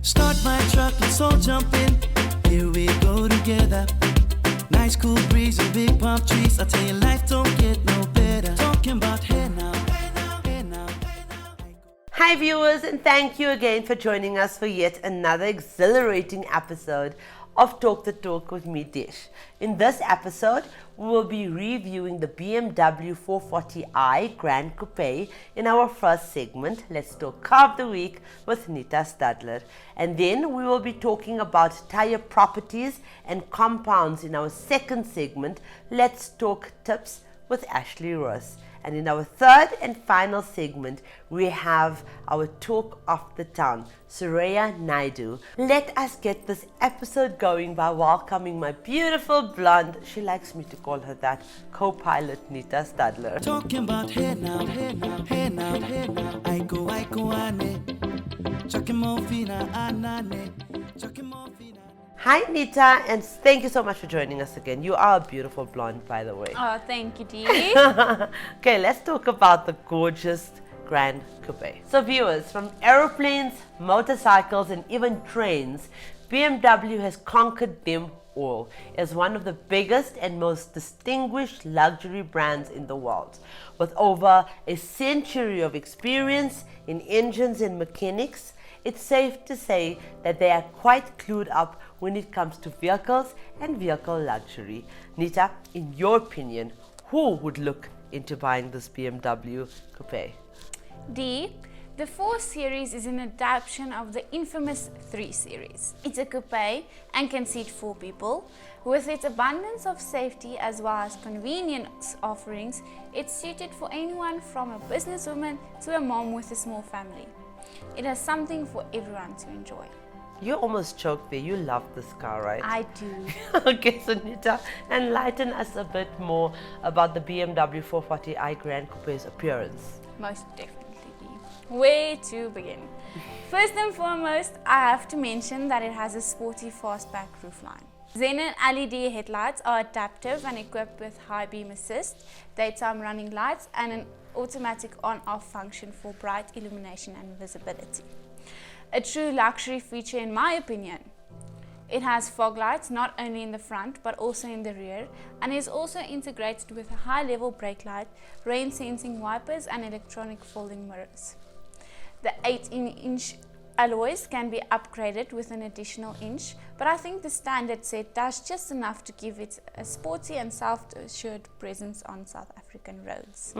Start my truck, let's all jump in. Here we go together. Nice cool breeze and big palm trees. I tell you, life don't get no better. Talking about hey now, hey now, hey now, hey now. Hi viewers, and thank you again for joining us for yet another exhilarating episode of Talk the Talk with me, Desh. In this episode, we will be reviewing the BMW 440i Gran Coupe in our first segment, Let's Talk Car of the Week with Nita Stadler. And then we will be talking about tyre properties and compounds in our second segment, Let's Talk Tips with Ashley Roos. And in our third and final segment, we have our talk of the town, Suraiya, Naidoo. Let us get this episode going by welcoming my beautiful blonde, she likes me to call her that, co-pilot Nita Stadler. Talking about hey now, hey now, hey now, hey now. I go, ane. Chakimofina, anane. Chakimofina. Hi Nita, and thank you so much for joining us again. You are a beautiful blonde, by the way. Oh, thank you, Dee. Okay, let's talk about the gorgeous Gran Coupe. So viewers, from aeroplanes, motorcycles, and even trains, BMW has conquered them all as one of the biggest and most distinguished luxury brands in the world. With over a century of experience in engines and mechanics, it's safe to say that they are quite clued up when it comes to vehicles and vehicle luxury. Nita, in your opinion, who would look into buying this BMW Coupe? D. The 4 Series is an adaptation of the infamous 3 Series. It's a coupe and can seat 4 people. With its abundance of safety as well as convenience offerings, it's suited for anyone from a businesswoman to a mom with a small family. It has something for everyone to enjoy. You almost choked there. You love this car, right? I do. Okay, so Nita, enlighten us a bit more about the BMW 440i Gran Coupe's appearance. Most definitely. Where to begin? First and foremost, I have to mention that it has a sporty fastback roofline. Xenon LED headlights are adaptive and equipped with high beam assist, daytime running lights, and an automatic on-off function for bright illumination and visibility. A true luxury feature in my opinion. It has fog lights not only in the front but also in the rear, and is also integrated with a high-level brake light, rain-sensing wipers, and electronic folding mirrors. The 18-inch alloys can be upgraded with an additional inch, but I think the standard set does just enough to give it a sporty and self-assured presence on South African roads.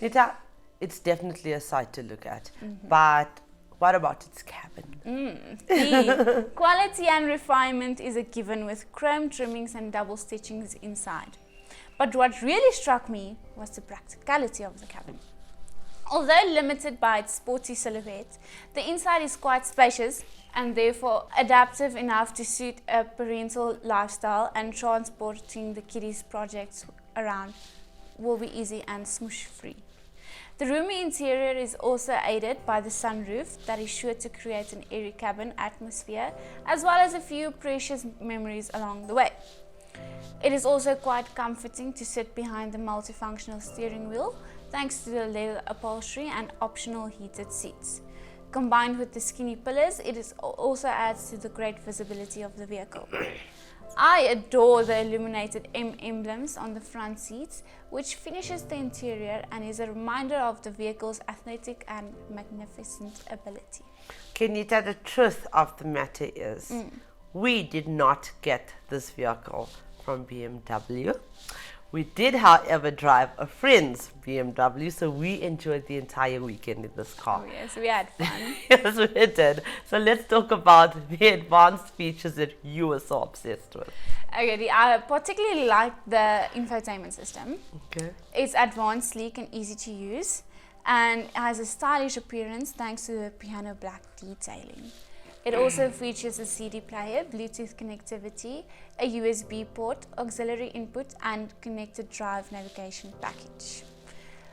Nita, it's definitely a sight to look at, but what about its cabin? The quality and refinement is a given with chrome trimmings and double stitchings inside. But what really struck me was the practicality of the cabin. Although limited by its sporty silhouette, the inside is quite spacious and therefore adaptive enough to suit a parental lifestyle, and transporting the kiddies' projects around will be easy and smoosh free. The roomy interior is also aided by the sunroof that is sure to create an airy cabin atmosphere, as well as a few precious memories along the way. It is also quite comforting to sit behind the multifunctional steering wheel thanks to the leather upholstery and optional heated seats. Combined with the skinny pillars, it also adds to the great visibility of the vehicle. I adore the illuminated M emblems on the front seats, which finishes the interior and is a reminder of the vehicle's athletic and magnificent ability. Okay, Nita, the truth of the matter is, we did not get this vehicle from BMW. We did, however, drive a friend's BMW, so we enjoyed the entire weekend in this car. Oh yes, we had fun. Yes, we did. So let's talk about the advanced features that you were so obsessed with. Okay, I particularly like the infotainment system. Okay. It's advanced, sleek, and easy to use, and it has a stylish appearance thanks to the piano black detailing. It also features a CD player, Bluetooth connectivity, a USB port, auxiliary input, and connected drive navigation package.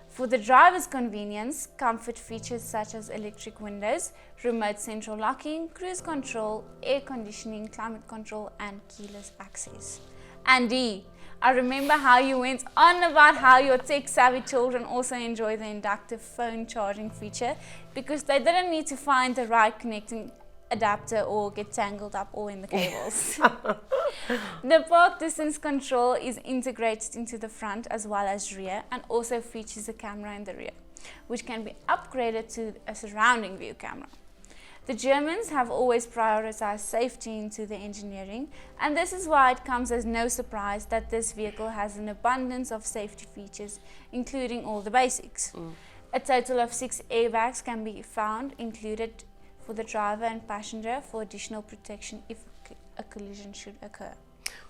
For the driver's convenience, comfort features such as electric windows, remote central locking, cruise control, air conditioning, climate control, and keyless access. Andy, I remember how you went on about how your tech-savvy children also enjoy the inductive phone charging feature because they didn't need to find the right connecting adapter or get tangled up all in the cables. The park distance control is integrated into the front as well as rear, and also features a camera in the rear, which can be upgraded to a surrounding view camera. The Germans have always prioritized safety into the engineering, and this is why it comes as no surprise that this vehicle has an abundance of safety features, including all the basics. A total of 6 airbags can be found included for the driver and passenger for additional protection if a collision should occur.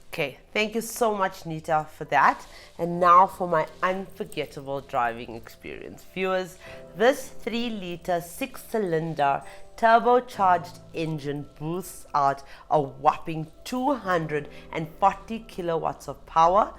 Okay, thank you so much, Nita, for that. And now for my unforgettable driving experience. Viewers, this 3-liter 6-cylinder turbocharged engine boosts out a whopping 240 kilowatts of power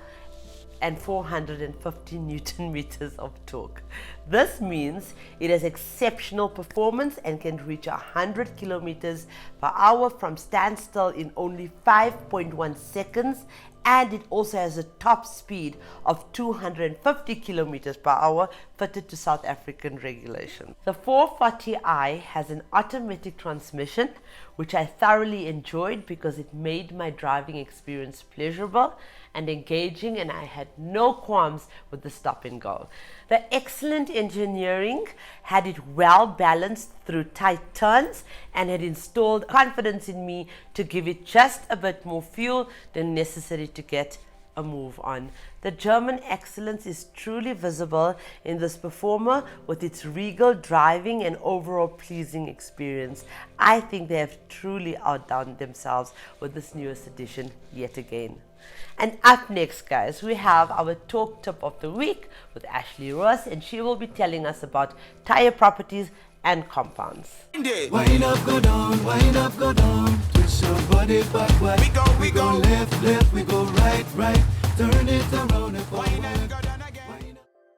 and 450 Newton meters of torque. This means it has exceptional performance and can reach 100 kilometers per hour from standstill in only 5.1 seconds, and it also has a top speed of 250 kilometers per hour fitted to South African regulation. The 440i has an automatic transmission, which I thoroughly enjoyed because it made my driving experience pleasurable and engaging, and I had no qualms with the stop and go. The excellent engineering had it well balanced through tight turns and had installed confidence in me to give it just a bit more fuel than necessary to get a move on. The German excellence is truly visible in this performer with its regal driving and overall pleasing experience. I think they have truly outdone themselves with this newest edition yet again. And up next, guys, we have our talk tip of the week with Ashley Roos, and she will be telling us about tire properties and compounds. Wind up, go down, wind up, go down. Twist your body backward. We go left, left, we go right, right. Turn it around and forward.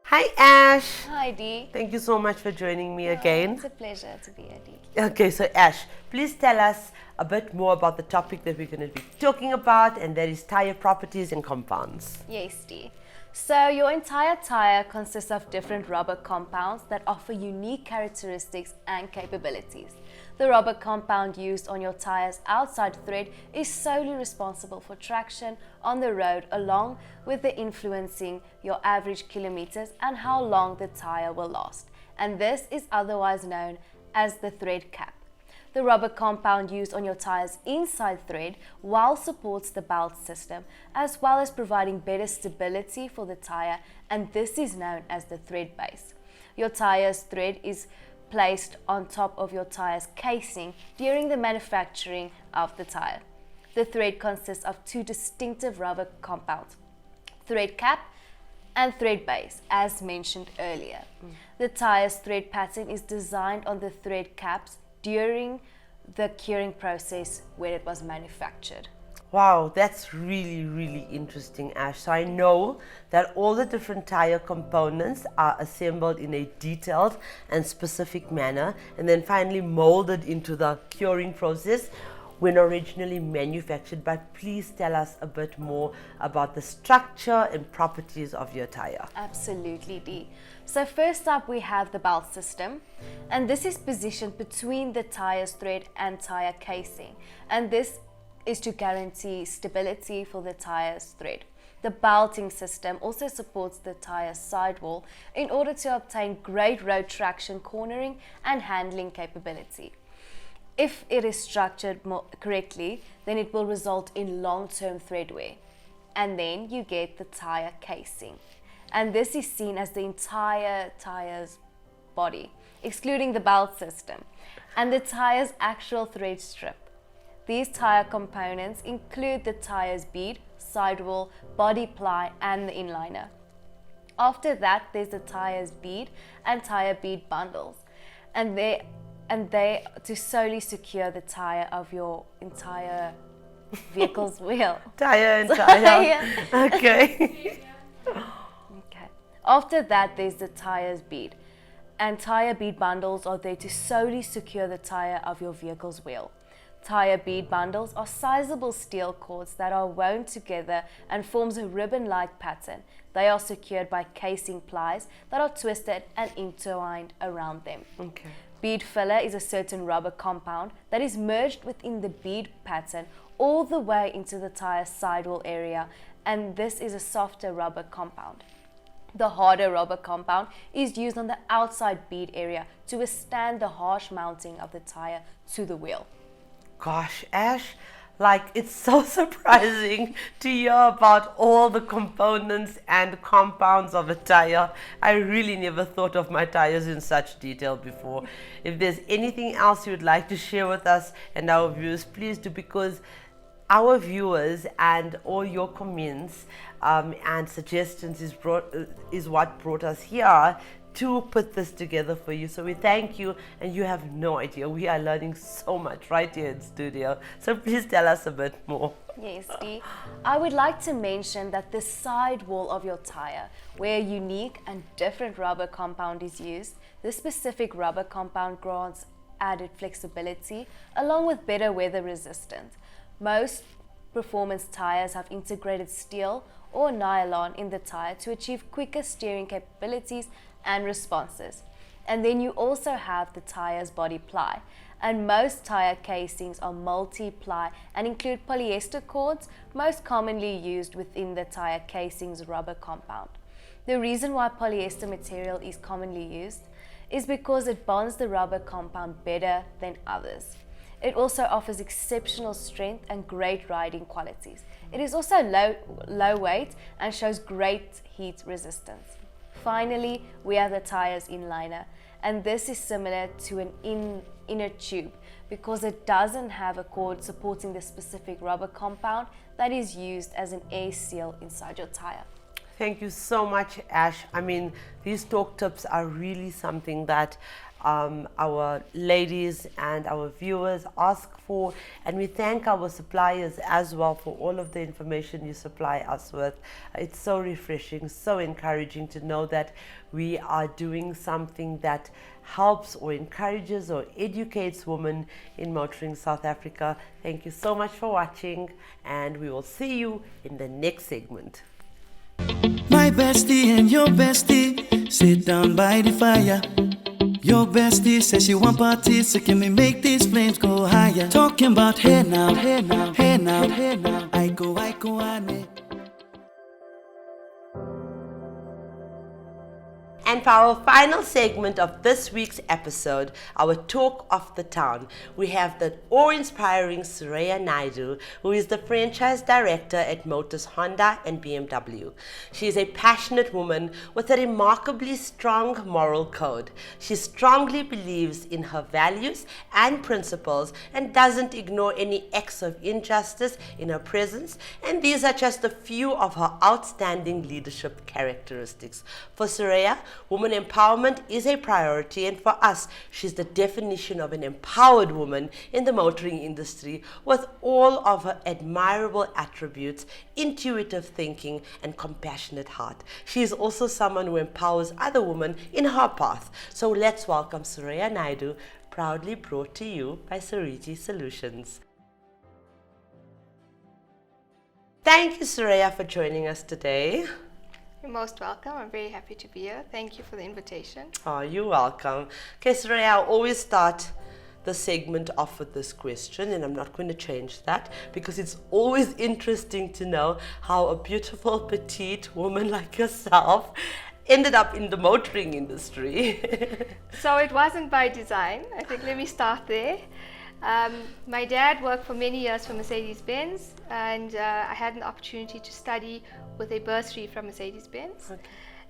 Hi, Ash. Hi, Dee. Thank you so much for joining me again. It's a pleasure to be here, Dee. Okay, so Ash, please tell us a bit more about the topic that we're going to be talking about, and that is tire properties and compounds. Yes, Dee. So your entire tire consists of different rubber compounds that offer unique characteristics and capabilities. The rubber compound used on your tire's outside thread is solely responsible for traction on the road, along with the influencing your average kilometers and how long the tire will last. And this is otherwise known as the thread cap. The rubber compound used on your tire's inside thread while supports the belt system, as well as providing better stability for the tire, and this is known as the thread base. Your tire's thread is placed on top of your tire's casing during the manufacturing of the tire. The thread consists of 2 distinctive rubber compounds, thread cap and thread base, as mentioned earlier. The tire's thread pattern is designed on the thread caps during the curing process when it was manufactured. Wow, that's really, really interesting, Ash. So I know that all the different tire components are assembled in a detailed and specific manner and then finally molded into the curing process when originally manufactured. But please tell us a bit more about the structure and properties of your tire. Absolutely, Dee. So first up we have the belt system, and this is positioned between the tire's thread and tire casing, and this is to guarantee stability for the tire's thread. The belting system also supports the tire's sidewall in order to obtain great road traction, cornering and handling capability. If it is structured correctly, then it will result in long-term thread wear. And then you get the tire casing. And this is seen as the entire tire's body, excluding the belt system, and the tire's actual thread strip. These tire components include the tire's bead, sidewall, body ply, and the inliner. After that, there's the tire's bead and tire bead bundles, and they to solely secure the tire of your entire vehicle's wheel. Tire and tire. Yeah. Okay. Okay. After that, there's the tire's bead, and tire bead bundles are there to solely secure the tire of your vehicle's wheel. Tire bead bundles are sizable steel cords that are wound together and forms a ribbon-like pattern. They are secured by casing plies that are twisted and intertwined around them. Okay. Bead filler is a certain rubber compound that is merged within the bead pattern all the way into the tire sidewall area, and this is a softer rubber compound. The harder rubber compound is used on the outside bead area to withstand the harsh mounting of the tire to the wheel. Gosh, Ash, like it's so surprising to hear about all the components and compounds of a tire. I really never thought of my tires in such detail before. If there's anything else you would like to share with us and our viewers, please do, because our viewers and all your comments and suggestions is what brought us here to put this together for you. So we thank you, and you have no idea. We are learning so much right here in studio. So please tell us a bit more. Yes, Dee. I would like to mention that the sidewall of your tire, where a unique and different rubber compound is used, this specific rubber compound grants added flexibility along with better weather resistance. Most performance tires have integrated steel or nylon in the tire to achieve quicker steering capabilities and responses. And then you also have the tire's body ply. And most tire casings are multi-ply and include polyester cords, most commonly used within the tire casing's rubber compound. The reason why polyester material is commonly used is because it bonds the rubber compound better than others. It also offers exceptional strength and great riding qualities. It is also low weight and shows great heat resistance. Finally, we have the tire's inliner, and this is similar to an inner tube because it doesn't have a cord supporting the specific rubber compound that is used as an air seal inside your tire. Thank you so much, Ash. I mean, these talk tips are really something that our ladies and our viewers ask for, and we thank our suppliers as well for all of the information you supply us with. It's so refreshing, so encouraging to know that we are doing something that helps or encourages or educates women in motoring South Africa. Thank you so much for watching, and we will see you in the next segment. My bestie and your bestie sit down by the fire. Your bestie says she want parties, so can we make these flames go higher? Talking about hey now, hey now, hey now, hey now. I go, ane. And for our final segment of this week's episode, our talk of the town, we have the awe-inspiring Suraiya Naidoo, who is the franchise director at Motors Honda and BMW. She is a passionate woman with a remarkably strong moral code. She strongly believes in her values and principles and doesn't ignore any acts of injustice in her presence, and these are just a few of her outstanding leadership characteristics. For Suraiya, woman empowerment is a priority, and for us, she's the definition of an empowered woman in the motoring industry with all of her admirable attributes, intuitive thinking, and compassionate heart. She is also someone who empowers other women in her path. So let's welcome Suraiya Naidoo, proudly brought to you by Suriti Solutions. Thank you, Suraiya, for joining us today. You're most welcome. I'm very happy to be here. Thank you for the invitation. Oh, you're welcome. Okay, Suraiya, I always start the segment off with this question, and I'm not going to change that because it's always interesting to know how a beautiful, petite woman like yourself ended up in the motoring industry. So it wasn't by design. I think let me start there. My dad worked for many years for Mercedes-Benz, and I had an opportunity to study with a bursary from Mercedes-Benz. Okay.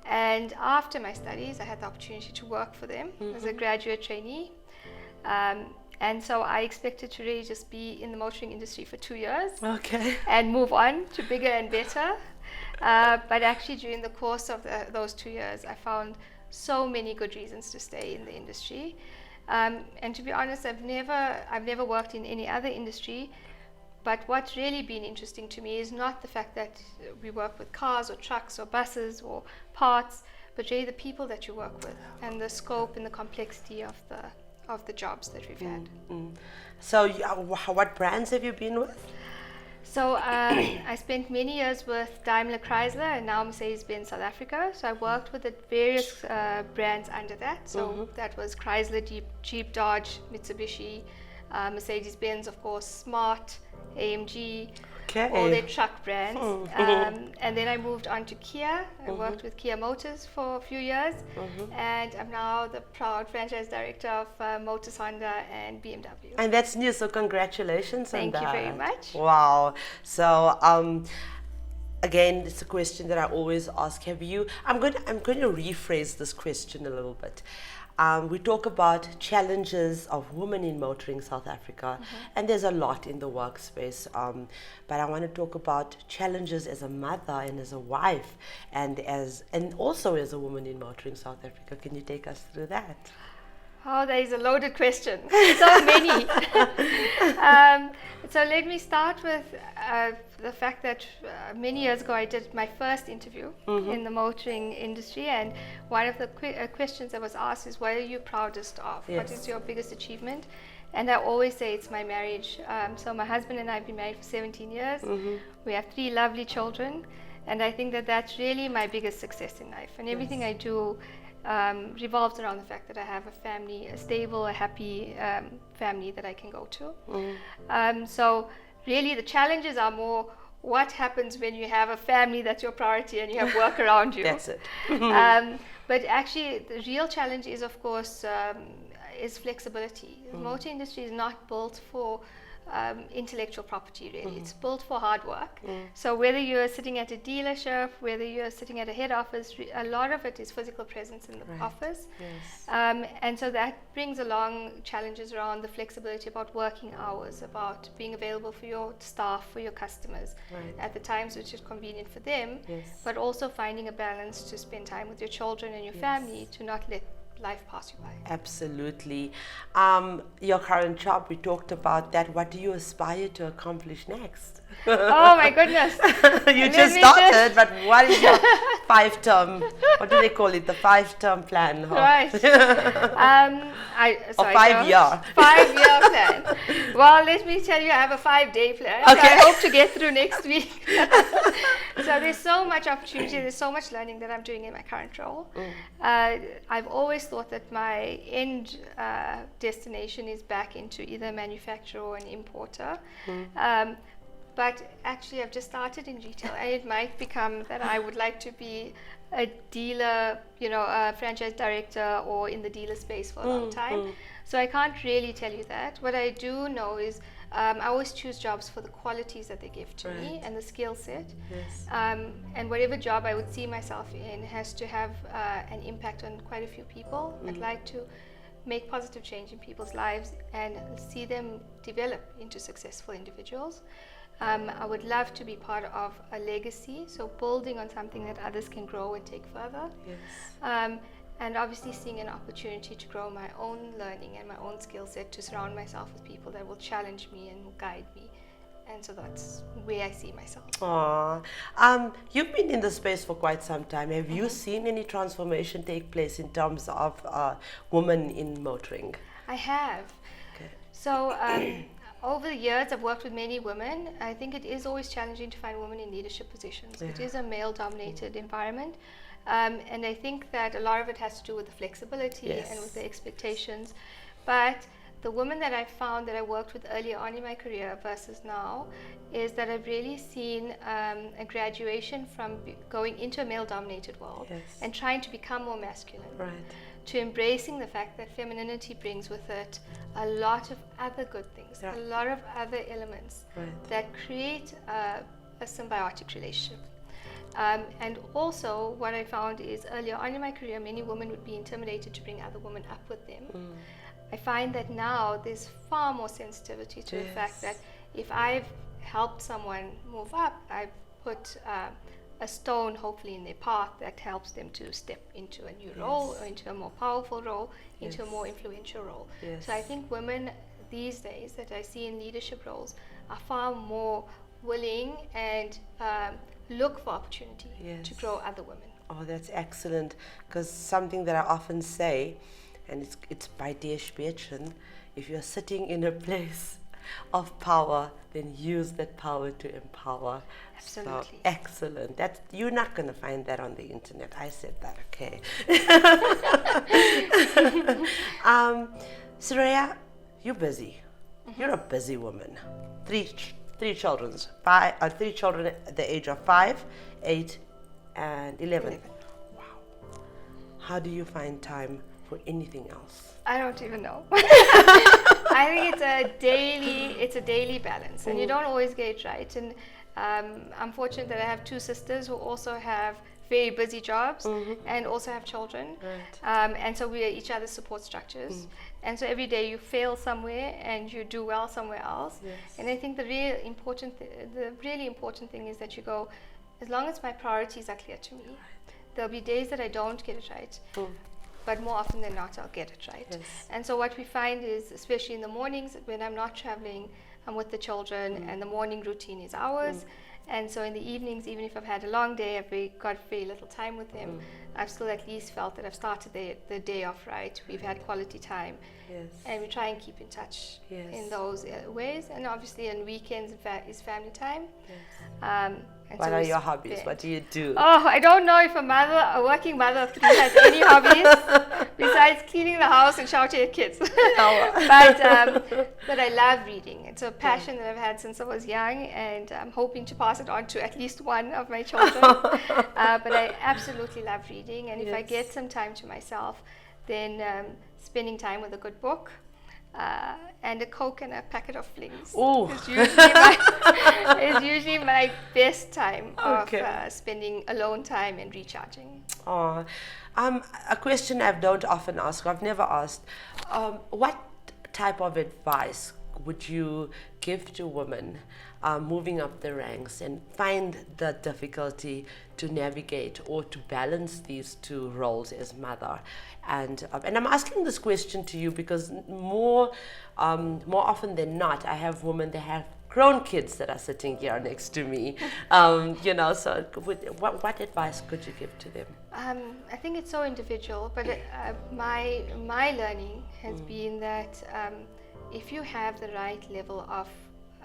And after my studies, I had the opportunity to work for them as a graduate trainee. And so I expected to really just be in the motoring industry for 2 years. Okay. And move on to bigger and better. But actually during the course of those 2 years, I found so many good reasons to stay in the industry. And to be honest, I've never worked in any other industry, but what's really been interesting to me is not the fact that we work with cars or trucks or buses or parts, but really the people that you work with and the scope and the complexity of the jobs that we've had. So what brands have you been with? So I spent many years with Daimler Chrysler and now Mercedes-Benz South Africa. So I worked with the various brands under that. So that was Chrysler, Jeep, Dodge, Mitsubishi, Mercedes-Benz, of course, Smart, AMG, all their truck brands. And then I moved on to Kia. I worked with Kia Motors for a few years. And I'm now the proud franchise director of Motors, Honda and BMW. And that's new, so congratulations on that. Thank you very much. Wow. So again, it's a question that I always ask. I'm going to rephrase this question a little bit. We talk about challenges of women in motoring South Africa, and there's a lot in the workspace. But I want to talk about challenges as a mother and as a wife, and also as a woman in motoring South Africa. Can you take us through that? Oh, that is a loaded question. So many. So let me start with the fact that many years ago I did my first interview in the motoring industry, and one of the questions I was asked is, what are you proudest of? Yes. What is your biggest achievement? And I always say it's my marriage. So my husband and I have been married for 17 years. We have 3 lovely children, and I think that that's really my biggest success in life. And everything I do revolves around the fact that I have a family, a stable, a happy family that I can go to. So really the challenges are more what happens when you have a family that's your priority and you have work around you. That's it. But actually the real challenge is, of course, is flexibility. The motor industry is not built for intellectual property, really. It's built for hard work. So whether you're sitting at a dealership, whether you're sitting at a head office, a lot of it is physical presence in the office. Yes. And so that brings along challenges around the flexibility about working hours, about being available for your staff, for your customers at the times which is convenient for them, but also finding a balance to spend time with your children and your family, to not let life pass you by. Absolutely. Your current job, we talked about that. What do you aspire to accomplish next? Oh my goodness. You just started, but what is your 5-term, what do they call it, the 5-term plan? Right. Or 5-year. 5-year plan. Well, let me tell you, I have a 5-day plan. Okay. So I hope to get through next week. So there's so much opportunity, there's so much learning that I'm doing in my current role. I've always thought that my end destination is back into either a manufacturer or an importer. But actually I've just started in retail, and it might become that I would like to be a dealer, a franchise director, or in the dealer space for a long time. So I can't really tell you that. What I do know is I always choose jobs for the qualities that they give to me and the skill set. Yes. And whatever job I would see myself in has to have an impact on quite a few people. I'd like to make positive change in people's lives and see them develop into successful individuals. I would love to be part of a legacy, so building on something that others can grow and take further. Yes. And obviously seeing an opportunity to grow my own learning and my own skill set, to surround myself with people that will challenge me and will guide me. And so that's where I see myself. Aww. You've been in the space for quite some time. Have you seen any transformation take place in terms of women in motoring? I have. Okay. So over the years, I've worked with many women. I think it is always challenging to find women in leadership positions. It is a male-dominated environment. And I think that a lot of it has to do with the flexibility and with the expectations. But the women that I found that I worked with earlier on in my career versus now is that I've really seen a graduation from going into a male-dominated world and trying to become more masculine, to embracing the fact that femininity brings with it a lot of other good things, a lot of other elements that create a symbiotic relationship. And also what I found is earlier on in my career, many women would be intimidated to bring other women up with them. I find that now there's far more sensitivity to the fact that if I've helped someone move up, I've put a stone hopefully in their path that helps them to step into a new role, or into a more powerful role, into a more influential role. So I think women these days that I see in leadership roles are far more willing and look for opportunity to grow other women. Oh, that's excellent, because something that I often say, and it's by Desh, if you're sitting in a place of power, then use that power to empower. Absolutely. So, excellent. You're not going to find that on the internet. I said that, okay. Suraiya, you're busy. You're a busy woman. Three children at the age of 5, 8, and 11. Wow. How do you find time for anything else? I don't even know. I think it's a daily balance, and you don't always get it right. And I'm fortunate that I have 2 sisters who also have very busy jobs and also have children. Right. And so we are each other's support structures. And so every day you fail somewhere and you do well somewhere else. Yes. And I think the really important thing is that you go, as long as my priorities are clear to me, there'll be days that I don't get it right. But more often than not, I'll get it right. Yes. And so what we find is, especially in the mornings when I'm not traveling, I'm with the children, and the morning routine is ours. And so in the evenings, even if I've had a long day, I've got very little time with them, I've still at least felt that I've started the day off right. We've had quality time. Yes. And we try and keep in touch in those ways. And obviously on weekends is family time. Yes. What are your hobbies? What do you do? Oh, I don't know if a working mother of 3 has any hobbies besides cleaning the house and shouting at kids. But I love reading. It's a passion that I've had since I was young, and I'm hoping to pass it on to at least one of my children. But I absolutely love reading, and if I get some time to myself, then spending time with a good book. And a Coke and a packet of flings is usually my best time of spending alone time and recharging. Oh, a question I don't often ask, I've never asked, what type of advice would you give to women moving up the ranks and find the difficulty to navigate or to balance these 2 roles as mother? And I'm asking this question to you because more often than not, I have women that have grown kids that are sitting here next to me. So what advice could you give to them? I think it's so individual, but my learning has been that if you have the right level of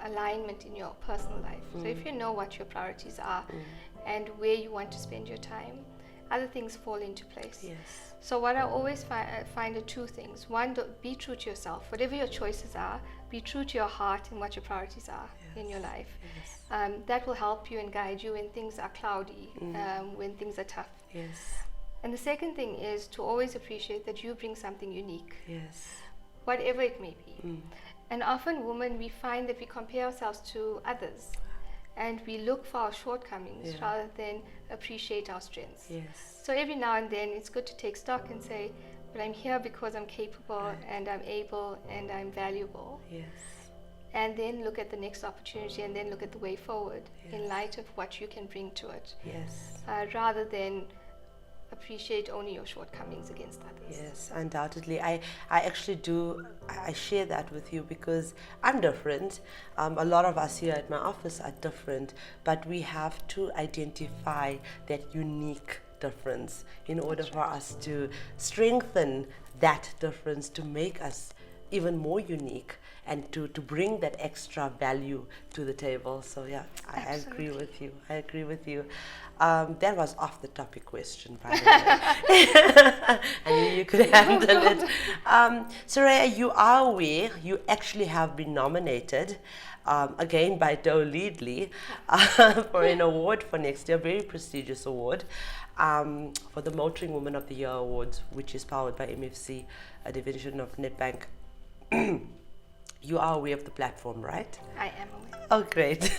alignment in your personal life, so if you know what your priorities are and where you want to spend your time, other things fall into place. Yes. So what I always find are 2 things. One, be true to yourself. Whatever your choices are, be true to your heart and what your priorities are in your life. Yes. That will help you and guide you when things are cloudy, when things are tough. Yes. And the second thing is to always appreciate that you bring something unique, Yes. whatever it may be. And often women, we find that we compare ourselves to others and we look for our shortcomings rather than appreciate our strengths. Yes. So every now and then it's good to take stock and say, but I'm here because I'm capable and I'm able and I'm valuable. Yes. And then look at the next opportunity and then look at the way forward in light of what you can bring to it. Yes. Rather than appreciate only your shortcomings against others. Yes, undoubtedly. I actually do, I share that with you because I'm different. A lot of us here at my office are different, but we have to identify that unique difference in order for us to strengthen that difference to make us even more unique and to bring that extra value to the table. So yeah, I agree with you. I agree with you. That was off the topic question, by the way. I knew you could handle it. Suraiya, you are aware you actually have been nominated again by Doe Leadley for an award for next year, very prestigious award for the Motoring Woman of the Year Awards, which is powered by MFC, a division of Nedbank. You are aware of the platform, right? I am aware. Oh, great.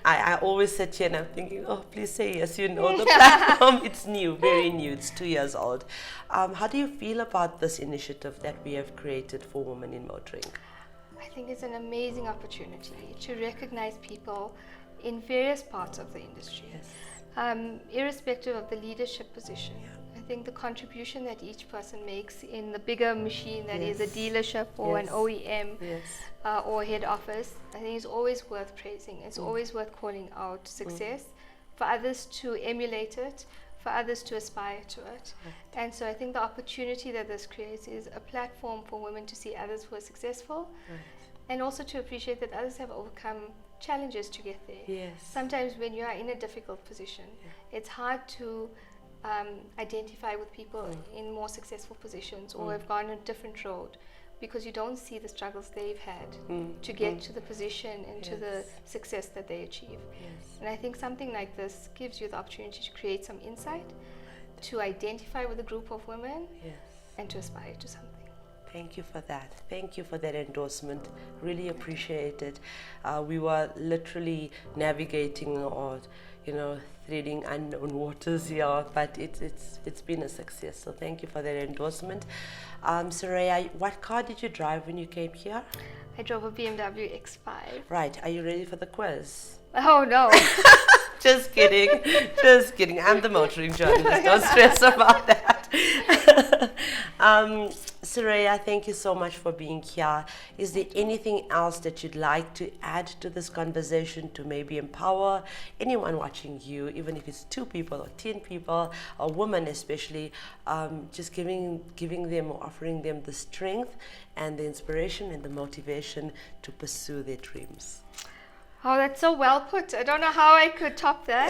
I always sit here and I'm thinking, oh, please say yes, you know the platform. It's new, very new. It's 2 years old. How do you feel about this initiative that we have created for women in motoring? I think it's an amazing opportunity to recognize people in various parts of the industry, irrespective of the leadership position. I think the contribution that each person makes in the bigger machine that is a dealership or an OEM or head office, I think is always worth praising. It's always worth calling out success for others to emulate it, for others to aspire to it. And so I think the opportunity that this creates is a platform for women to see others who are successful and also to appreciate that others have overcome challenges to get there. Yes. Sometimes when you are in a difficult position, it's hard to identify with people in more successful positions or have gone a different road, because you don't see the struggles they've had to get to the position and to the success that they achieve. Yes. And I think something like this gives you the opportunity to create some insight, to identify with a group of women, and to aspire to something. Thank you for that. Thank you for that endorsement. Really appreciate it. We were literally navigating or, threading unknown waters here, but it's been a success. So thank you for that endorsement. Suraiya, what car did you drive when you came here? I drove a BMW X5. Right. Are you ready for the quiz? Oh no. Just kidding. Just kidding. I'm the motoring journalist. Don't stress about that. Suraiya, thank you so much for being here. Is there anything else that you'd like to add to this conversation to maybe empower anyone watching you, even if it's 2 people or 10 people, or women especially, just giving them or offering them the strength and the inspiration and the motivation to pursue their dreams? Oh, that's so well put. I don't know how I could top that.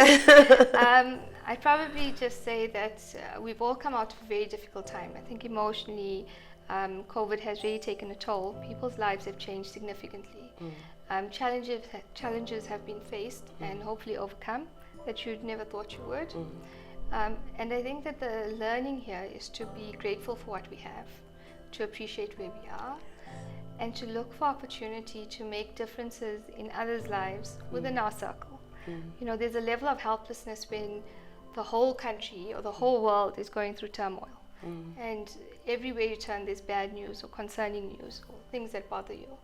I'd probably just say that we've all come out of a very difficult time. I think emotionally, COVID has really taken a toll. People's lives have changed significantly. Challenges have been faced and hopefully overcome that you'd never thought you would. And I think that the learning here is to be grateful for what we have, to appreciate where we are, and to look for opportunity to make differences in others' lives within our circle. There's a level of helplessness when the whole country or the whole world is going through turmoil. And everywhere you turn, there's bad news or concerning news or things that bother you.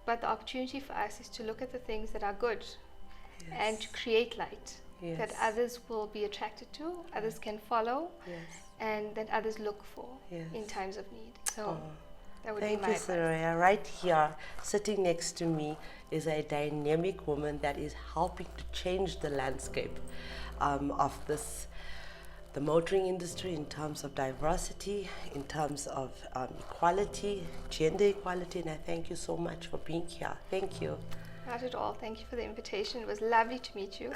But the opportunity for us is to look at the things that are good and to create light that others will be attracted to, others can follow, and that others look for in times of need. So that would Thank be my you, advice. Suraiya. Right here, sitting next to me, is a dynamic woman that is helping to change the landscape of the motoring industry in terms of diversity, in terms of equality, gender equality, and I thank you so much for being here. Thank you. Not at all. Thank you for the invitation. It was lovely to meet you,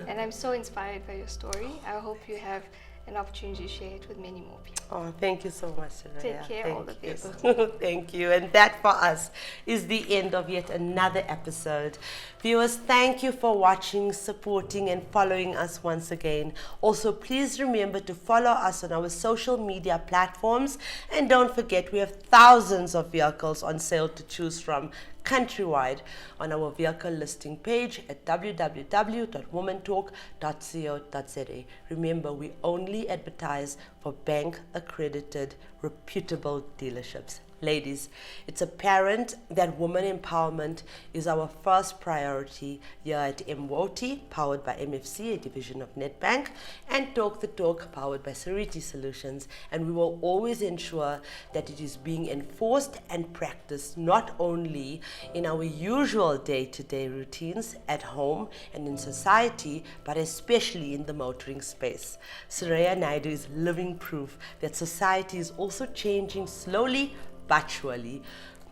and I'm so inspired by your story. I hope you have an opportunity to share it with many more people. Oh, thank you so much, Suraiya. Take care, Thank all the you. best. Thank you. And that for us is the end of yet another episode. Viewers, thank you for watching, supporting, and following us once again. Also, please remember to follow us on our social media platforms. And don't forget, we have thousands of vehicles on sale to choose from countrywide on our vehicle listing page at www.womantalk.co.za. Remember, we only advertise for bank accredited, reputable dealerships. Ladies, it's apparent that women empowerment is our first priority here at MWOTI, powered by MFC, a division of Nedbank, and Talk the Talk, powered by Suraiya Solutions. And we will always ensure that it is being enforced and practiced not only in our usual day-to-day routines at home and in society, but especially in the motoring space. Suraiya Naidoo is living proof that society is also changing slowly but surely.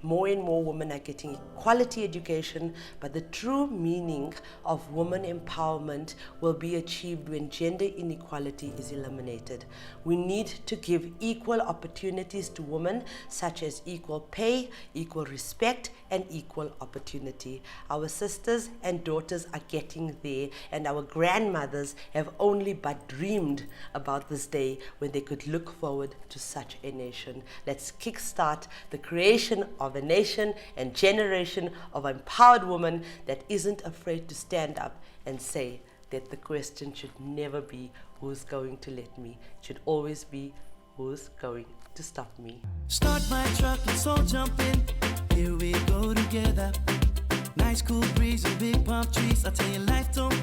More and more women are getting quality education, but the true meaning of women empowerment will be achieved when gender inequality is eliminated. We need to give equal opportunities to women, such as equal pay, equal respect, and equal opportunity. Our sisters and daughters are getting there, and our grandmothers have only but dreamed about this day when they could look forward to such a nation. Let's kickstart the creation of a nation and generation of empowered women that isn't afraid to stand up and say that the question should never be who's going to let me. It should always be who's going to stop me. Start my truck, let's all jump in. Here we go together. Nice cool breeze and big palm trees. I tell you, life don't